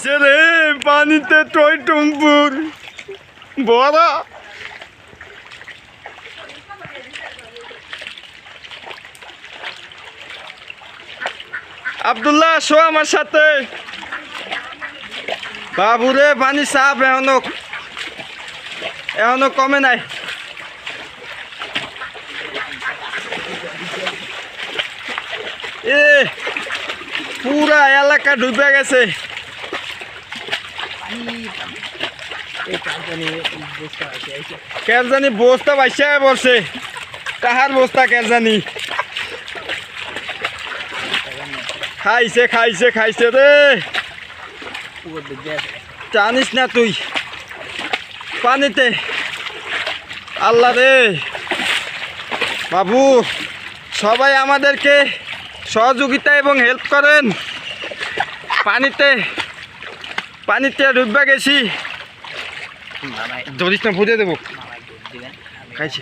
আইছে রে পানিতে টই টুম্পুর বড় আব্দুল্লাহ আসো আমার সাথে বাবুরে পানি সাপ এখনো কমে নাই এ পুরা এলাকা ডুবে গেছে কের জানি বস্তা বাইসা বসে কাহার বস্তা কের জানি খাইছে খাইছে খাইছে রে জানিস না তুই পানিতে আল্লাহ রে বাবু সবাই আমাদেরকে সহযোগিতা এবং হেল্প করেন পানিতে ডুববে গেছি ধরিস না ফুটে দেবো খাইছি